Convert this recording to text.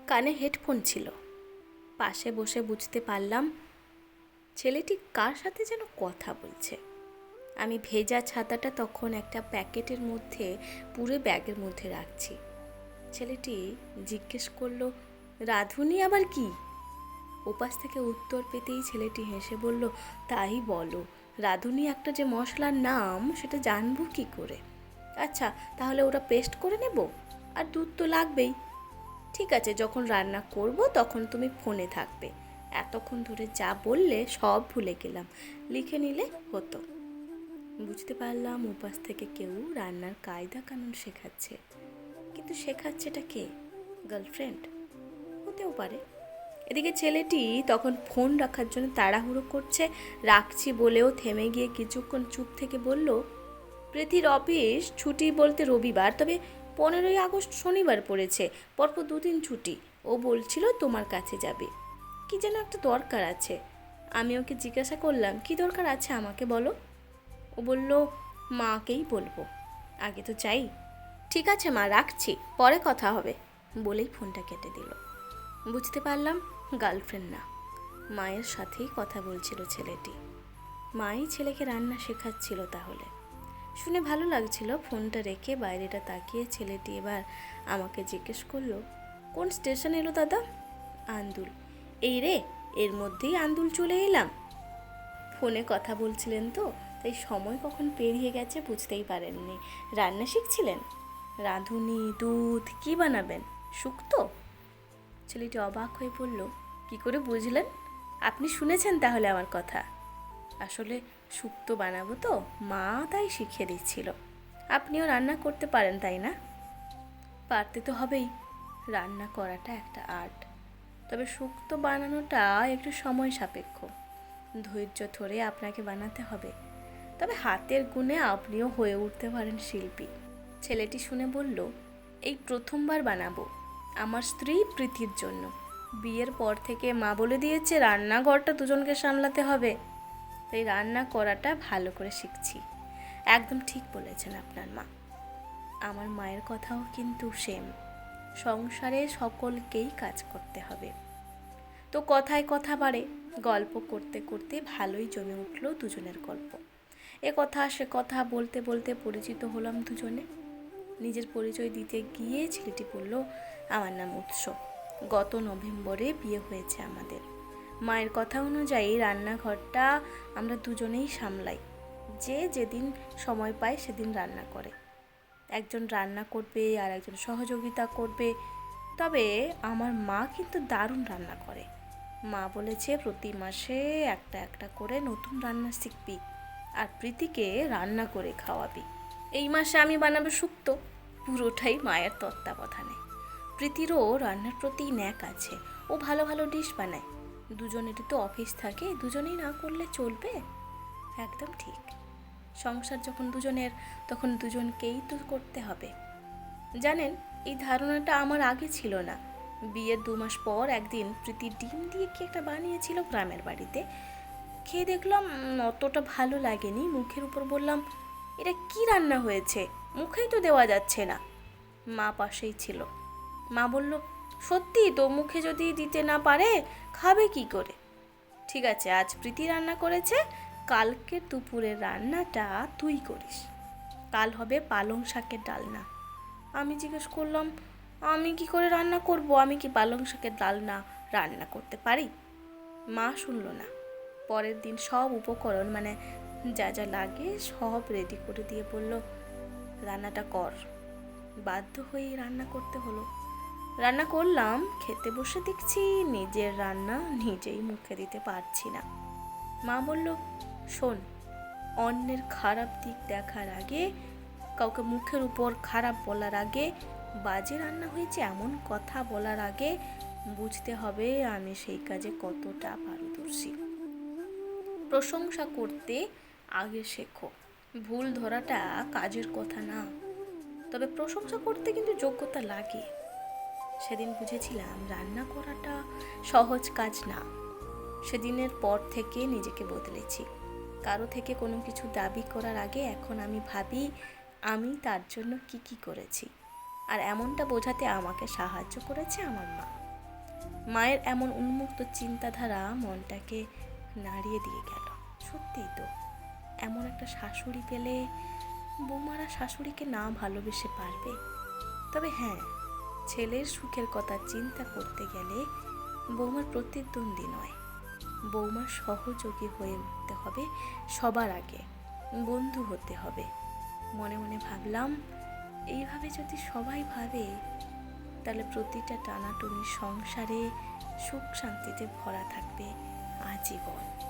কানে হেডফোন ছিল। পাশে বসে বুঝতে পারলাম ছেলেটি কার সাথে যেন কথা বলছে। আমি ভেজা ছাতাটা তখন একটা প্যাকেটের মধ্যে পুরো ব্যাগের মধ্যে রাখছি। ছেলেটি জিজ্ঞেস করলো, রাধুনি আবার কি? ওপাশ থেকে উত্তর পেতেই ছেলেটি হেসে বলল, তাই বলো, রাঁধুনি একটা যে মশলার নাম সেটা জানবো কি করে? আচ্ছা, তাহলে ওটা পেস্ট করে নেব, আর দুধ তো লাগবেই। ঠিক আছে, যখন রান্না করব তখন তুমি ফোনে থাকবে। এতক্ষণ ধরে যা বললে সব ভুলে গেলাম, লিখে নিলে হতো। বুঝতে পারলাম ওপাশ থেকে কেউ রান্নার কায়দা কানুন শেখাচ্ছে। কিন্তু শেখাচ্ছেটা কে? গার্লফ্রেন্ড হতেও পারে। এদিকে ছেলেটি তখন ফোন রাখার জন্য তাড়াহুড়ো করছে। রাখছি বলেও থেমে গিয়ে কিছুক্ষণ চুপ থেকে বলল, প্রীতির অফিস ছুটি বলতে রবিবার, তবে 15ই আগস্ট শনিবার পড়েছে, পরপর 2 দিন ছুটি। ও বলছিল তোমার কাছে যাবে, কি যেন একটা দরকার আছে। আমি ওকে জিজ্ঞাসা করলাম, কি দরকার আছে আমাকে বলো? ও বলল, মাকেই বলবো, আগে তো চাই। ঠিক আছে মা, রাখছি, পরে কথা হবে, বলেই ফোনটা কেটে দিল। বুঝতে পারলাম গার্লফ্রেন্ড না, মায়ের সাথেই কথা বলছিল ছেলেটি। মাই ছেলেকে রান্না শেখাচ্ছিল তাহলে। শুনে ভালো লাগছিল। ফোনটা রেখে বাইরেটা তাকিয়ে ছেলেটি এবার আমাকে জিজ্ঞেস করলো, কোন স্টেশন এলো দাদা? আন্দুল। এই রে, এর মধ্যেই আন্দুল চলে এলাম। ফোনে কথা বলছিলেন তো, তাই সময় কখন পেরিয়ে গেছে বুঝতেই পারেননি। রান্না শিখছিলেন? রাঁধুনি, দুধ, কি বানাবেন? শুক্তো? ছেলেটি অবাক হয়ে বলল, কি করে বুঝলেন? আপনি শুনেছেন তাহলে আমার কথা? আসলে শুক্তো বানাবো তো, মা তাই শিখিয়ে দিচ্ছিল। আপনিও রান্না করতে পারেন তাই না? পারতে তো হবেই, রান্না করাটা একটা আর্ট। তবে শুক্তো বানানোটা একটু সময় সাপেক্ষ, ধৈর্য ধরে আপনাকে বানাতে হবে। তবে হাতের গুণে আপনিও হয়ে উঠতে পারেন শিল্পী। ছেলেটি শুনে বলল, এই প্রথমবার বানাবো আমার স্ত্রী প্রীতির জন্য। বিয়ের পর থেকে মা বলে দিয়েছে রান্নাঘরটা দুজনকে সামলাতে হবে, তাই রান্না করাটা ভালো করে শিখছি। একদম ঠিক বলেছেন আপনার মা। আমার মায়ের কথাও কিন্তু সেম। সংসারে সকলকেই কাজ করতে হবে। তো কথায় কথা বাড়ে। গল্প করতে করতে ভালোই জমে উঠল দুজনের গল্প। এ কথা সে কথা বলতে বলতে পরিচিত হলাম দুজনে। নিজের পরিচয় দিতে গিয়ে ছেলেটি বলল, আমার নাম উৎস, গত নভেম্বরে বিয়ে হয়েছে আমাদের। মায়ের কথা অনুযায়ী রান্নাঘরটা আমরা দুজনেই সামলাই। যে যেদিন সময় পায় সেদিন রান্না করে। একজন রান্না করবে আর একজন সহযোগিতা করবে। তবে আমার মা কিন্তু দারুণ রান্না করে। মা বলেছে প্রতি মাসে একটা একটা করে নতুন রান্না শিখবি, আর প্রীতিকে রান্না করে খাওয়াবি। এই মাসে আমি বানাবো শুক্তো, পুরোটাই মায়ের তত্ত্বাবধানে। প্রীতিরও রান্নার প্রতি ন্যাক আছে, ও ভালো ভালো ডিশ বানায়। দুজনেরই তো অফিস থাকে, দুজনেই না করলে চলবে? একদম ঠিক। সংসার যখন দুজনের, তখন দুজনকেই তো করতে হবে। জানেন, এই ধারণাটা আমার আগে ছিল না। বিয়ের 2 মাস পর একদিন প্রীতি ডিম দিয়ে কি একটা বানিয়েছিল গ্রামের বাড়িতে। খেয়ে দেখলাম অতটা ভালো লাগেনি। মুখের উপর বললাম, এটা কি রান্না হয়েছে, মুখেই তো দেওয়া যাচ্ছে না। মা পাশেই ছিল। মা বলল, সত্যি তো, মুখে যদি দিতে না পারে খাবে কি করে? ঠিক আছে, আজ প্রীতি রান্না করেছে, কালকে দুপুরের রান্নাটা তুই করিস। কাল হবে পালং শাকের ডালনা। আমি জিজ্ঞেস করলাম, আমি কি করে রান্না করব? আমি কি পালং শাকের ডালনা রান্না করতে পারি? মা শুনল না। পরের দিন সব উপকরণ মানে যা যা লাগে সব রেডি করে দিয়ে বলল, রান্নাটা কর। বাধ্য হয়েই রান্না করতে হলো। রান্না করলাম। খেতে বসে দেখছি নিজের রান্না নিজেই মুখে দিতে পারছি না। মা বলল, শোন, অন্যের খারাপ দিক দেখার আগে, কাউকে মুখের উপর খারাপ বলার আগে, বাজে রান্না হয়েছে এমন কথা বলার আগে বুঝতে হবে আমি সেই কাজে কতটা পারদর্শী। প্রশংসা করতে আগে শেখো। ভুল ধরাটা কাজের কথা না, তবে প্রশংসা করতে কিন্তু যোগ্যতা লাগে। সেদিন বুঝেছিলাম রান্না করাটা সহজ কাজ না। সেদিনের পর থেকে নিজেকে বদলেছি। কারো থেকে কোনো কিছু দাবি করার আগে এখন আমি ভাবি আমি তার জন্য কি কি করেছি। আর এমনটা বোঝাতে আমাকে সাহায্য করেছে আমার মা। মায়ের এমন উন্মুক্ত চিন্তাধারা মনটাকে নাড়িয়ে দিয়ে গেল। সত্যিই তো, এমন একটা শাশুড়ি পেলে বৌমারা শাশুড়িকে না ভালোবেসে পারবে? তবে হ্যাঁ, ছেলের সুখের কথা চিন্তা করতে গেলে বৌমার প্রতিদ্বন্দ্বী নয়, বৌমার সহযোগী হয়ে উঠতে হবে, সবার আগে বন্ধু হতে হবে। মনে মনে ভাবলাম, এইভাবে যদি সবাই ভাবে তাহলে প্রতিটা টানাটুনি সংসারে সুখ শান্তিতে ভরা থাকবে আজীবন।